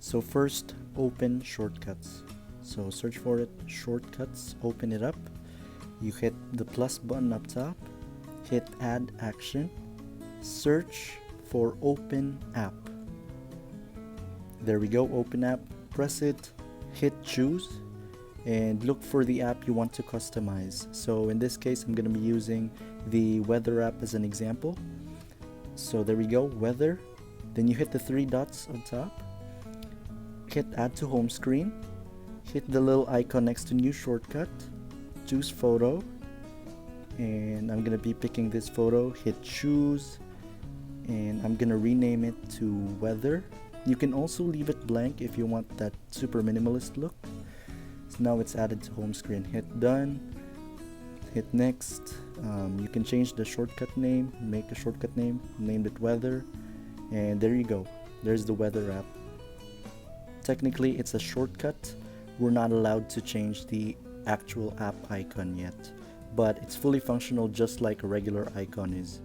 So first, open shortcuts. So search for it, shortcuts, open it up. You hit the plus button up top, hit add action, search for open app. There we go, open app, press it, hit choose, and look for the app you want to customize. So in this case, I'm going to be using the weather app as an example. So there we go, weather. Then you hit the three dots on top, hit add to home screen, hit the little icon next to new shortcut, choose photo, and I'm going to be picking this photo, hit choose, and I'm going to rename it to weather. You can also leave it blank if you want that super minimalist look. So now it's added to home screen. Hit done, hit next. You can change the shortcut name, make a shortcut name, name it weather, and there you go. There's the weather app. Technically it's a shortcut. We're not allowed to change the actual app icon yet, but it's fully functional just like a regular icon is.